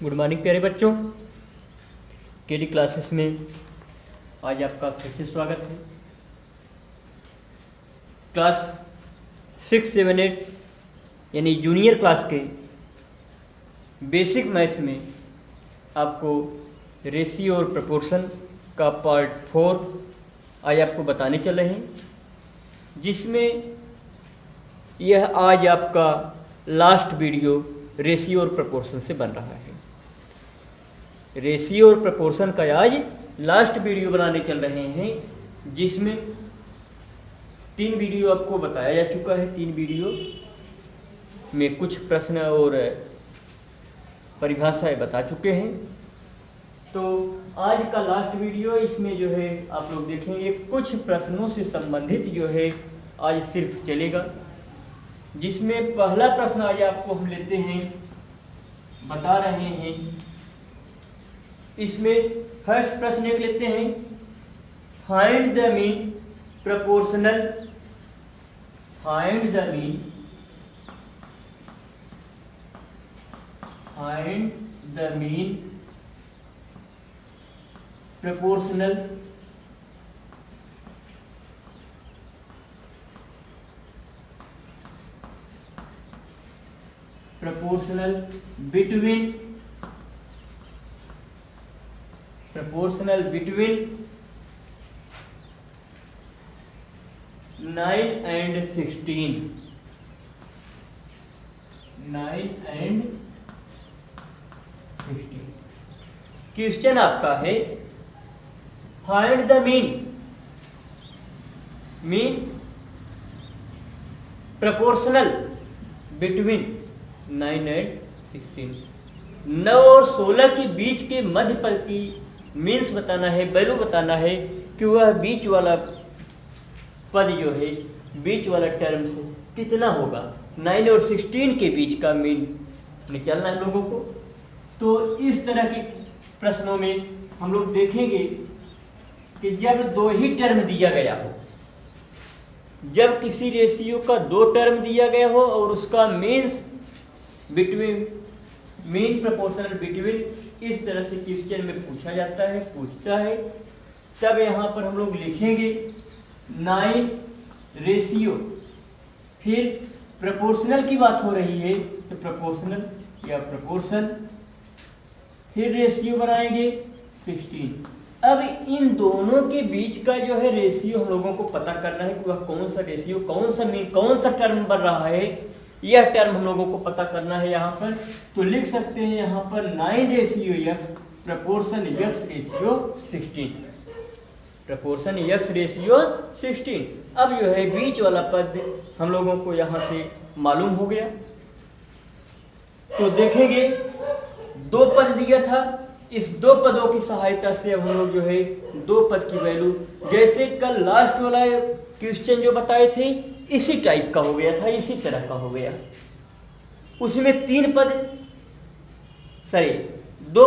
Good morning प्यारे बच्चों, KD classes में आज आपका फिर से स्वागत है। क्लास 6, 7, 8 यानी जूनियर क्लास के बेसिक मैथ में आपको रेशियो और प्रपोर्शन का पार्ट 4 आज आपको बताने चल रहे हैं, जिसमें यह आज आपका लास्ट वीडियो रेशियो और प्रपोर्शन से बन रहा है। रेशियो और प्रपोर्शन का आज लास्ट वीडियो बनाने चल रहे हैं, जिसमें 3 वीडियो आपको बताया जा चुका है। 3 वीडियो में कुछ प्रश्न और परिभाषाएं बता चुके हैं। तो आज का लास्ट वीडियो, इसमें जो है आप लोग देखेंगे कुछ प्रश्नों से संबंधित जो है आज सिर्फ चलेगा, जिसमें पहला प्रश्न आज आपको हम लेते हैं, बता रहे हैं। इसमें फर्स्ट प्रश्न एक लेते हैं, find the mean proportional, find the mean, find the mean proportional proportional between 9 and 16, 9 and 16। Question आपका है find the mean proportional between 9 and 16, 9 और 16 के बीच के मध्य पद की मीन्स बताना है, वैल्यू बताना है कि वह बीच वाला पद जो है, बीच वाला टर्म से कितना होगा। 9 और 16 के बीच का मीन निकालना है लोगों को। तो इस तरह के प्रश्नों में हम लोग देखेंगे कि जब 2 ही टर्म दिया गया हो, जब किसी रेशियो का 2 टर्म दिया गया हो और उसका means between, mean proportional between, इस तरह से क्वेश्चन में पूछा जाता है, पूछता है, तब यहाँ पर हम लोग लिखेंगे 9 रेशियो, फिर प्रोपोर्शनल की बात हो रही है तो प्रोपोर्शनल या प्रोपोर्शन, फिर रेशियो बनाएंगे 16। अब इन दोनों के बीच का जो है रेशियो हम लोगों को पता करना है कि वह कौन सा रेशियो, कौन सा मीन, कौन सा टर्म बन रहा है, यह टर्म हम लोगों को पता करना है यहाँ पर। तो लिख सकते हैं यहाँ पर 9 ratio x proportion x ratio 16, proportion x ratio 16। अब जो है बीच वाला पद हम लोगों को यहाँ से मालूम हो गया। तो देखेंगे 2 पद दिया था, इस 2 पदों की सहायता से अब हम लोग जो है 2 पद की वैल्यू, जैसे कल लास्ट वाला क्वेश्चन जो बताए थे इसी टाइप का हो गया था, इसी तरह का हो गया। उसमें 2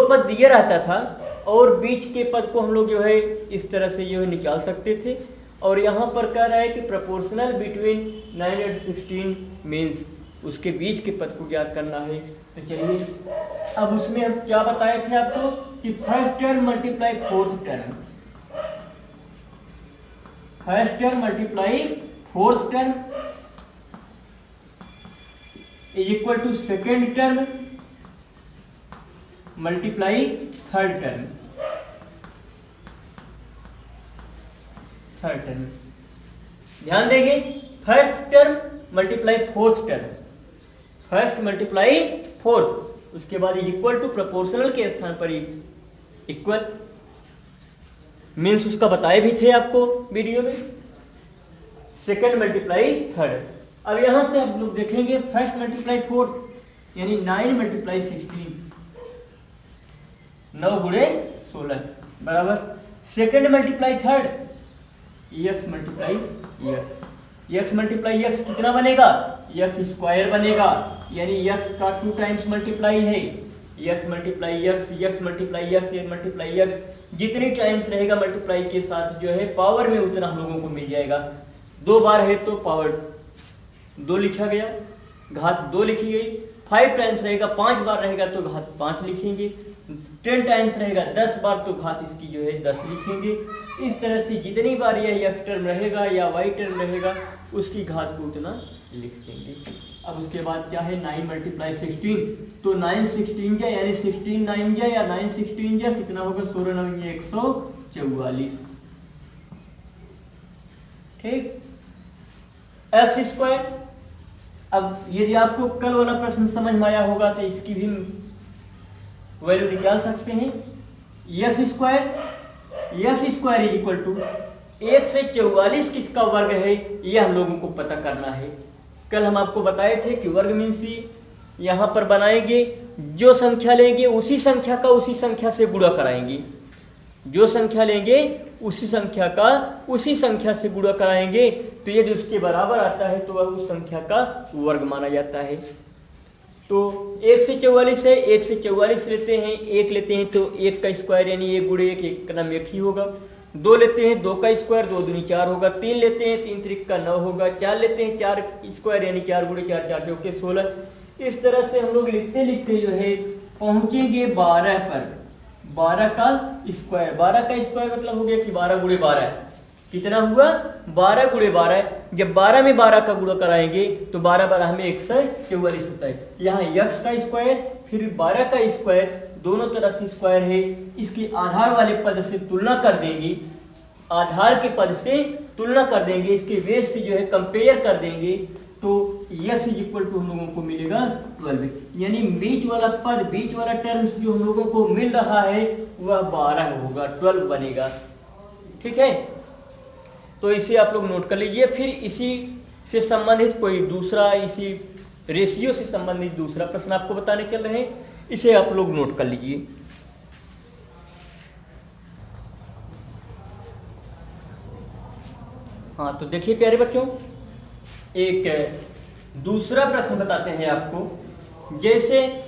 पद दिया रहता था और बीच के पद को हम लोग जो है इस तरह से जो है निकाल सकते थे। और यहाँ पर कह रहा है कि प्रोपोर्शनल बिटवीन 9 and 16 मीन्स उसके बीच के पद को ज्ञात करना है। तो चलिए, अब उसमें हम क्या बताए थे आपको कि first term multiply fourth term, first term multiply fourth term is equal to second term multiply third term, third term. ध्यान देंगे, first term multiply fourth term, first multiply fourth, उसके बाद इज इक्वल टू प्रोपोर्शनल के स्थान पर equal means उसका बताए भी थे आपको वीडियो में, सेकेंड मल्टीप्लाई थर्ड। अब यहां से आप लोग देखेंगे फर्स्ट मल्टीप्लाई फोर्थ यानी 9 मल्टीप्लाई 16, 9 गुणे 16 बराबर second multiply third x multiply x multiply x कितना बनेगा, x स्क्वायर बनेगा, यानी x का 2 टाइम्स मल्टीप्लाई है, x multiply x multiply x multiply x, जितनी टाइम्स रहेगा मल्टीप्लाई के साथ जो है पावर में उतना हम लोगों को मिल जाएगा। 2 बार है तो पावर 2 लिखा गया, घात 2 लिखी गई, 5 टाइम्स रहेगा, 5 बार रहेगा तो घात 5 लिखेंगे, 10 टाइम्स रहेगा 10 बार तो घात इसकी जो है 10 लिखेंगे। इस तरह से जितनी बार यह x टर्म रहेगा या y टर्म रहेगा उसकी घात को उतना लिख देंगे। अब उसके बाद क्या है 9 × 16, तो 9 16 जा यानी 16 9 जा या 9 16 जा कितना होगा 16 9 144। ठीक, एक्स स्क्वायर। अब यदि आपको कल वाला प्रश्न समझ में आया होगा तो इसकी भी वैल्यू निकाल सकते हैं। X square is equal to 1 से 44 किसका वर्ग है यह हम लोगों को पता करना है। कल हम आपको बताए थे कि वर्ग मीन्स यहाँ पर बनाएंगे, जो संख्या लेंगे उसी संख्या का उसी संख्या से गुणा कराएंगे, जो संख्या लेंगे उसी संख्या का उसी संख्या से गुणा कराएंगे, तो यदि उसके बराबर आता है तो वह उस संख्या का वर्ग माना जाता है। तो 1 से 44 है, 1 से 44 लेते हैं, 1 लेते हैं तो 1 का स्क्वायर यानी 1 गुणे 1, 1 का नाम 1 ही होगा। 2 लेते हैं 2 का स्क्वायर 2 दूनी 4 होगा। 3 लेते हैं 3 त्रिक का 9 होगा। 4 लेते हैं 4 स्क्वायर यानी 4 गुणे 4 4 चौके 16। इस तरह से हम लोग लिखते लिखते जो है पहुंचेंगे 12 पर। 12 का स्क्वायर, 12 का स्क्वायर मतलब हो गया कि 12 गुणे 12 कितना हुआ 12 गुणे 12। जब 12 में 12 का गुणा कराएंगे तो 12 12 में 144 होता है। यहाँ x का स्क्वायर फिर 12 का स्क्वायर दोनों तरफ से स्क्वायर है, इसके आधार वाले पद से तुलना कर देंगे, आधार के पद से तुलना कर देंगे, इसके बेस से जो है कंपेयर कर देंगे तो x इज इक्वल टू हम लोगों को मिलेगा 12। यानी बीच वाला पद, बीच वाला टर्म्स जो हम लोगों को मिल रहा है वह 12 होगा, 12 बनेगा। ठीक है, तो इसे आप लोग नोट कर लीजिए। फिर इसी से संबंधित कोई दूसरा, इसी रेशियो से संबंधित दूसरा प्रश्न आपको बताने चल रहे हैं, इसे आप लोग नोट कर लीजिए। हाँ, तो देखिए प्यारे बच्चों, एक दूसरा प्रश्न बताते हैं आपको। जैसे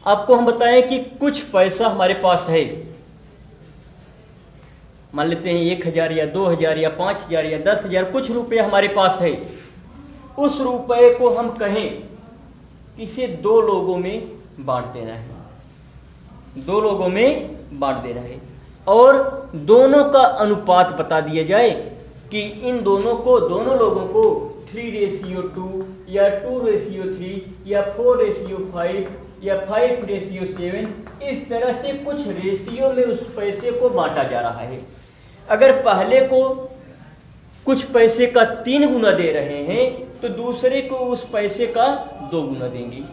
आपको हम बताएं कि कुछ पैसा हमारे पास है, मान लेते हैं 1000 या 2000 या 5000 या 10,000 कुछ रुपये हमारे पास है। उस रुपये को हम कहें इसे 2 लोगों में बांट देना है, 2 लोगों में बांट देना है और दोनों का अनुपात बता दिया जाए कि इन दोनों लोगों को 3:2 या 2:3 या 4:5 या 5:7 इस तरह से कुछ रेशियो में उस पैसे को बांटा जा रहा है। अगर पहले को कुछ पैसे का 3 गुना दे रहे हैं तो दूसरे को उस पैसे का 2 गुना देंगे।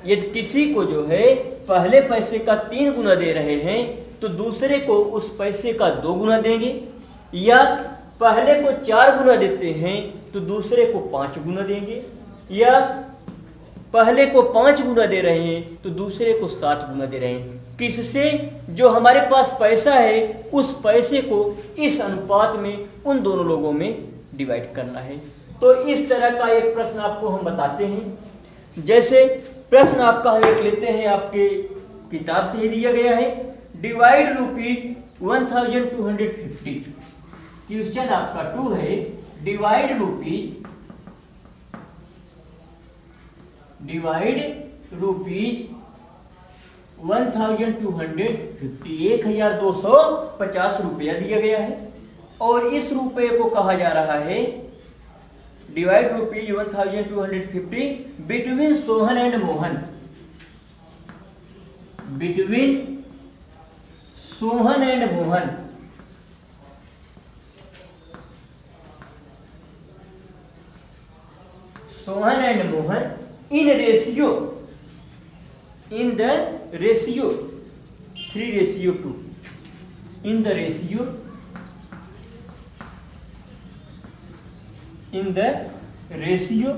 यदि किसी को जो है पहले पैसे का 3 गुना दे रहे हैं तो दूसरे को उस पैसे का 2 गुना देंगे, या पहले को 4 गुना देते हैं तो दूसरे को 5 गुना देंगे, या पहले को 5 गुना दे रहे हैं तो दूसरे को 7 गुना दे रहे हैं। किससे? जो हमारे पास पैसा है उस पैसे को इस अनुपात में उन दोनों लोगों में डिवाइड करना है। तो इस तरह का एक प्रश्न आपको हम बताते हैं। जैसे प्रश्न आपका हम एक लेते हैं, आपके किताब से ही दिया गया है, डिवाइड ₹1250। क्वेश्चन आपका 2 है, डिवाइड ₹1250 1250 रुपया दिया गया है और इस रुपये को कहा जा रहा है divide ₹1250 between Sohan and Mohan, between Sohan and Mohan. Sohan and Mohan in ratio, in the ratio 3:2, in the ratio, in the ratio,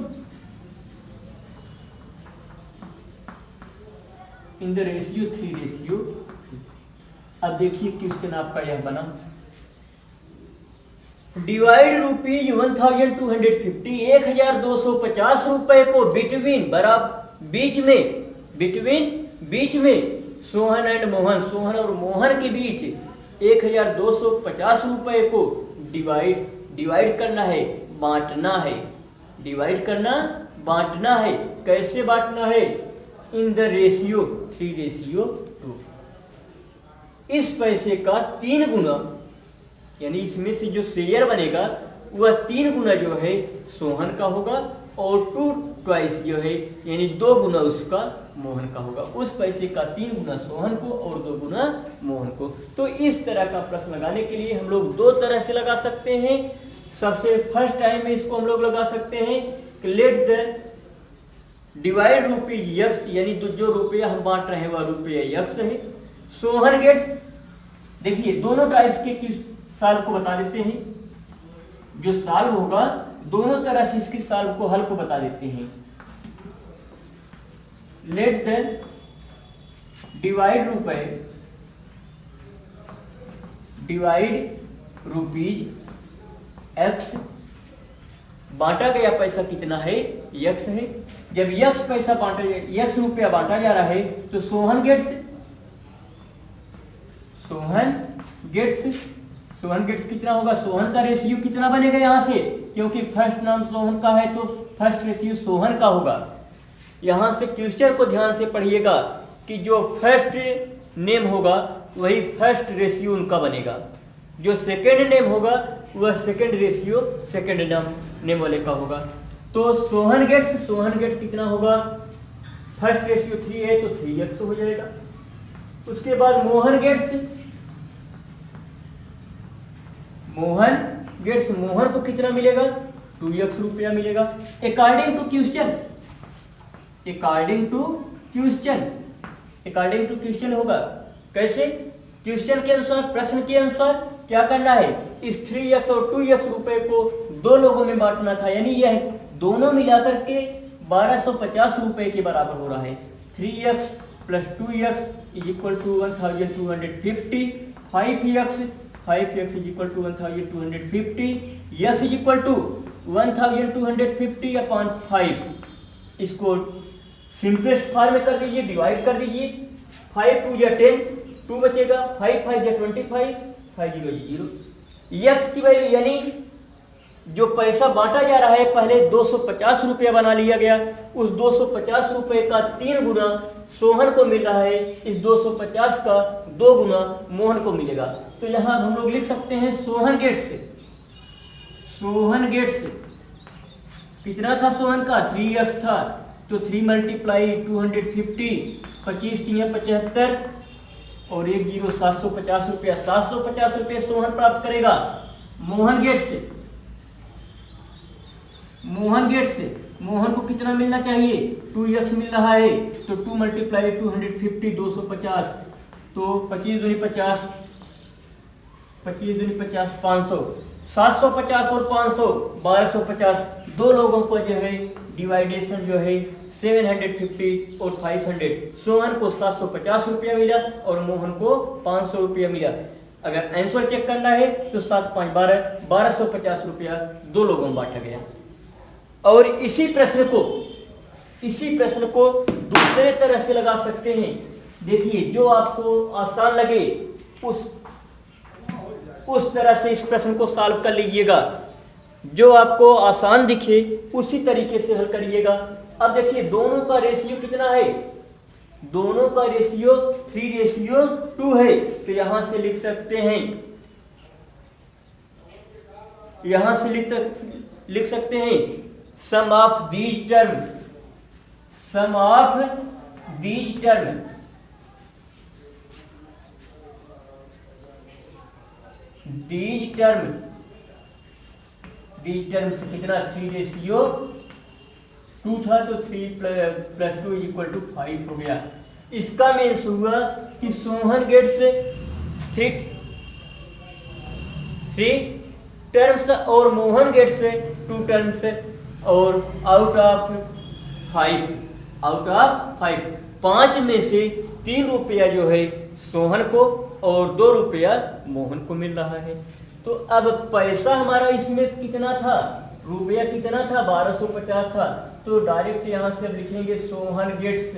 in the ratio 3:2। अब देखिए क्वेश्चन आपका यह बना, डिवाइड ₹1250 1250 रुपए को बिटवीन बराबर बीच में सोहन एंड मोहन, सोहन और मोहन के बीच 1250 रुपए को डिवाइड करना है, बांटना है, डिवाइड करना बांटना है। कैसे बांटना है? In the ratio 3:2। इस पैसे का 3 गुना, यानी इसमें से जो शेयर बनेगा वह 3 गुना जो है सोहन का होगा और 2 ट्वाइस जो है यानी 2 गुना उसका मोहन का होगा। उस पैसे का 3 गुना सोहन को और 2 गुना मोहन को। तो इस तरह का प्रश्न लगाने के लिए हम लोग 2 तरह से लगा सकते हैं। सबसे फर्स्ट टाइम में इसको हम लोग लगा सकते हैं कि let the divide rupees x, यानी जो रुपया हम बांट रहे हैं वह रुपया यक्स है। सोहन गेट्स, देखिए दोनों टाइप्स के साल को बता देते हैं। जो साल होगा दोनों तरह से इसकी साल को हल को बता देते हैं। Let the divide rupees x, बांटा गया पैसा कितना है? यक्स है। जब यक्स पैसा बांटा, यक्स रुपया बांटा जा रहा है तो सोहन गेट्स कितना होगा? सोहन का रेशियो कितना बनेगा यहाँ से? क्योंकि फर्स्ट नाम सोहन का है तो फर्स्ट रेशियो सोहन का होगा। यहाँ से क्वेश्चन को ध्यान से पढ़िएगा कि जो फर्स्ट नेम होगा वही फर्स्ट रेशियो उनका बनेगा, जो सेकंड नेम होगा वह सेकंड रेशियो सेकंड नेम वाले का होगा। तो सोहन गेट कितना होगा? फर्स्ट रेशियो 3 है तो 3x हो जाएगा। उसके बाद मोहन गेट्स, मोहन को कितना मिलेगा? 2x रुपया मिलेगा। अकॉर्डिंग टू क्वेश्चन होगा। कैसे? क्वेश्चन के अनुसार, प्रश्न के अनुसार क्या करना है? इस 3x और 2x रुपए को 2 लोगों में बांटना था, यानी यह दोनों मिलाकर के 1250 रुपए के बराबर हो रहा है। 3x plus 2x is equal to 1250, 5x is equal to 1250, x is equal to 1250 upon 5। इसको सिंपलेस्ट फॉर्म में कर दीजिए, डिवाइड कर दीजिए। 5 2 या 10, 2 बचेगा, 5 5 या 25, 5 0 0। x की वैल्यू, यानी जो पैसा बांटा जा रहा है पहले 250 रुपया बना लिया गया, उस 250 रुपये का 3 गुना सोहन को मिल रहा है, इस 250 का 2 गुना मोहन को मिलेगा। तो यहाँ हम लोग लिख सकते हैं सोहन गेट से कितना था सोहन का? 3x था, तो 3 मल्टीप्लाई 250, 25 3 75 और 1 0 750 रुपया, 750 रुपये सोहन प्राप्त करेगा। मोहन गेट से मोहन को कितना मिलना चाहिए? 2x मिल रहा है, तो 2 मल्टीप्लाई 250 250, तो 25 दूनी 50, 500, 750 और 500 1250। 2 लोगों को जो है डिवाइडेशन जो है 750 और 500। सोहन को 750 रुपया मिला और मोहन को 500 रुपया मिला। अगर आंसर चेक करना है तो 7 5 12, 1250 रुपया 2 लोगों में बांटा गया। और इसी प्रश्न को दूसरे तरह से लगा सकते हैं। देखिए, जो आपको आसान लगे उस तरह से इस प्रश्न को सॉल्व कर लीजिएगा। जो आपको आसान दिखे उसी तरीके से हल करिएगा। अब देखिए, दोनों का रेशियो कितना है? दोनों का रेशियो 3:2 है। तो यहां से लिख सकते हैं, लिख सकते हैं सम ऑफ दीज टर्म से कितना? 3:2 था, तो 3 + 2 = 5 हो गया। इसका मीन्स हुआ कि सोहन गेट्स 3 टर्म्स और मोहन गेट्स 2 टर्म्स और आउट ऑफ 5 5 में से 3 रुपया जो है सोहन को और 2 रुपया मोहन को मिल रहा है। तो अब पैसा हमारा इसमें कितना था? रुपया कितना था? 1250 था। तो डायरेक्ट यहां से अब लिखेंगे सोहन गेट्स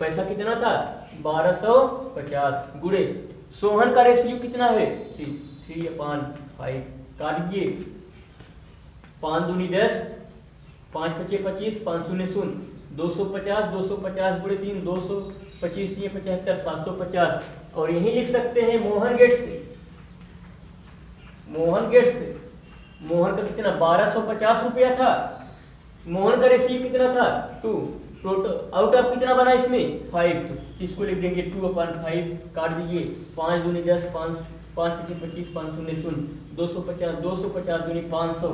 पैसा कितना था? 1250 गुणे सोहन का रेशियो कितना है? 3/5। काट दीजिए, 5 दूनी 10, 5 पचे 25, 5 शून्य शून्य, 250, 250 गुणे 3, 225 3 75, 750। और यही लिख सकते हैं मोहन गेट से, मोहन का कितना 1250 रुपया था। मोहन का रेशियो कितना था 2, टोटल आउट ऑफ कितना बना इसमें 5, तो इसको लिख देंगे 2/5, काट दीजिए, 5 दूनी 10, 5 पचे 25, 5 शून्य शून्य, 250, 250 दूनी 500।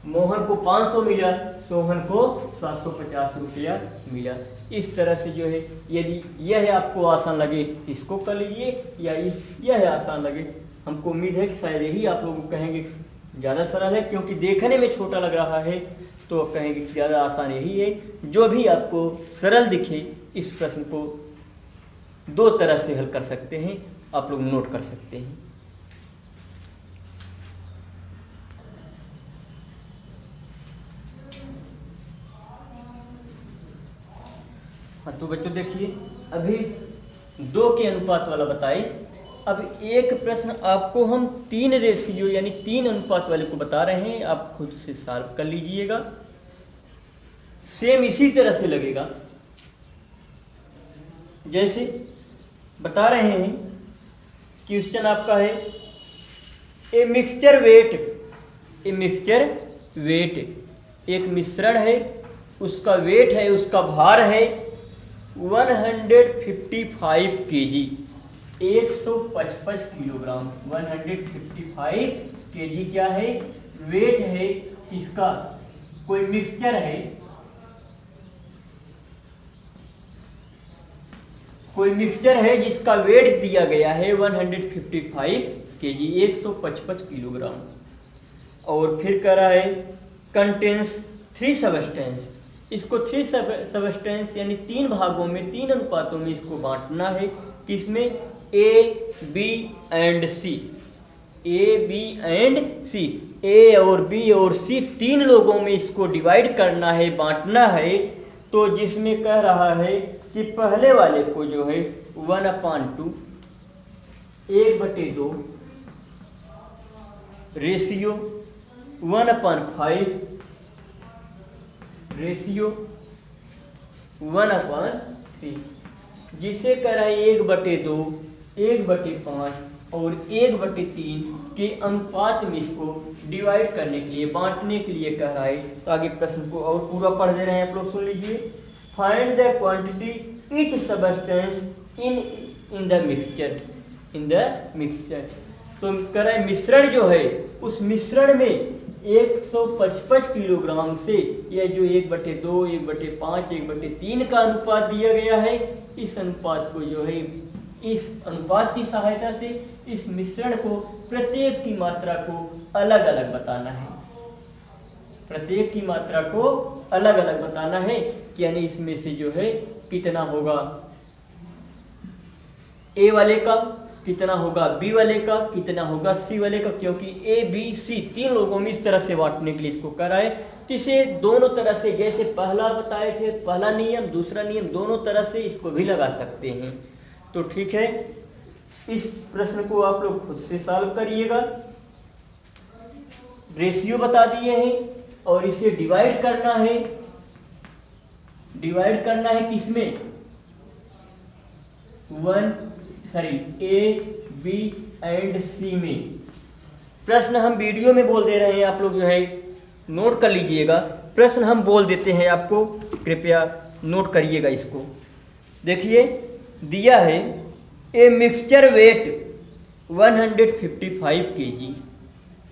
मोहन को 500 मिला, सोहन को 750 रुपया मिला। इस तरह से जो है, यदि यह आपको आसान लगे इसको कर लीजिए, या यह आसान लगे, हमको उम्मीद है कि शायद यही आप लोग कहेंगे ज़्यादा सरल है, क्योंकि देखने में छोटा लग रहा है, तो आप कहेंगे कि ज़्यादा आसान यही है। जो भी आपको सरल दिखे इस प्रश्न को 2 तरह से हल कर सकते हैं, आप लोग नोट कर सकते हैं। हाँ, तो बच्चों देखिए, अभी 2 के अनुपात वाला बताए। अब एक प्रश्न आपको हम 3 रेशियो यानी 3 अनुपात वाले को बता रहे हैं, आप खुद से सॉल्व कर लीजिएगा। सेम इसी तरह से लगेगा, जैसे बता रहे हैं, क्वेश्चन आपका है ए मिक्सचर वेट, एक मिश्रण है, उसका वेट है, उसका भार है 155 kg, 155 किलोग्राम। 155 kg क्या है, वेट है इसका। कोई मिक्सचर है, जिसका वेट दिया गया है 155 kg, 155 किलोग्राम। और फिर कह रहा है कंटेंस 3 सबस्टेंस, इसको 3 सबस्टेंस यानी 3 भागों में, 3 अनुपातों में इसको बांटना है। किसमें, ए बी एंड सी, ए और बी और सी 3 लोगों में इसको डिवाइड करना है, बांटना है। तो जिसमें कह रहा है कि पहले वाले को जो है 1/2, 1/2 रेशियो 1/5 रेशियो 1/3, जिसे कह रहा है 1/2, 1/5 और 1/3 के अनुपात में इसको डिवाइड करने के लिए, बांटने के लिए कह रहा है। तो आगे प्रश्न को और पूरा पढ़ दे रहे हैं, आप लोग सुन लीजिए। Find the quantity each substance in the mixture, तो कह रहा है मिश्रण जो है, उस मिश्रण में 155 किलोग्राम से यह जो 1/2, 1/5, 1/3 का अनुपात दिया गया है, इस अनुपात को जो है, इस अनुपात की सहायता से इस मिश्रण को, प्रत्येक की मात्रा को अलग अलग बताना है। प्रत्येक की मात्रा को अलग अलग बताना है, यानी इसमें से जो है कितना होगा ए वाले का, कितना होगा बी वाले का, कितना होगा सी वाले का, क्योंकि ए बी सी 3 लोगों में इस तरह से बांटने के लिए इसको करा है। तो इसे दोनों तरह से, जैसे पहला बताए थे, पहला नियम, दूसरा नियम, दोनों तरह से इसको भी लगा सकते हैं। तो ठीक है, इस प्रश्न को आप लोग खुद से सॉल्व करिएगा। रेशियो बता दिए हैं और इसे डिवाइड करना है, किसमें, ए बी एंड सी में। प्रश्न हम वीडियो में बोल दे रहे हैं, आप लोग जो है नोट कर लीजिएगा। प्रश्न हम बोल देते हैं, आपको कृपया नोट करिएगा इसको। देखिए दिया है a mixture weight 155 kg,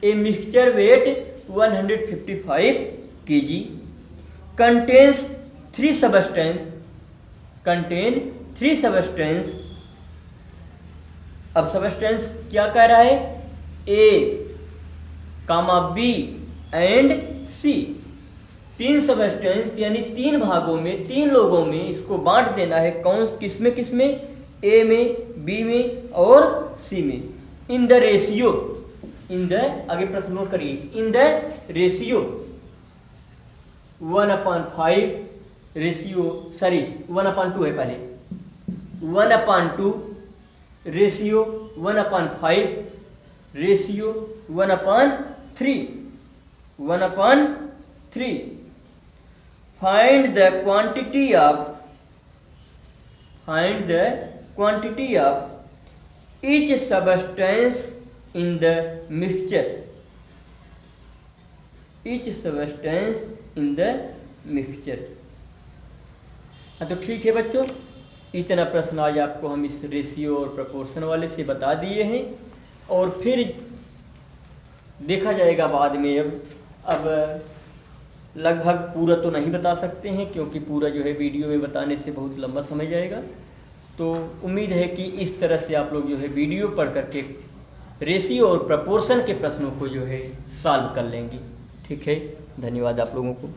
a mixture weight 155 kg contains 3 substance. अब सबस्टेंस क्या कह रहा है, A comma B and C, 3 substance यानी 3 भागों में, 3 लोगों में इसको बांट देना है। कौन, किसमें, ए में, बी में और सी में। इन द रेशियो, आगे प्रश्न नोट करिए, इन द रेशियो 1/5 1/2 है पहले, 1/2 ratio 1/5 ratio 1/3। 1/3। Find the quantity of each substance in the mixture। हाँ, तो ठीक है बच्चों, इतना प्रश्न आज आपको हम इस रेशियो और प्रपोर्शन वाले से बता दिए हैं, और फिर देखा जाएगा बाद में। अब लगभग पूरा तो नहीं बता सकते हैं, क्योंकि पूरा जो है वीडियो में बताने से बहुत लंबा समय जाएगा। तो उम्मीद है कि इस तरह से आप लोग जो है वीडियो पढ़ करके रेशियो और प्रपोर्शन के प्रश्नों को जो है सॉल्व कर लेंगे। ठीक है, धन्यवाद आप लोगों को।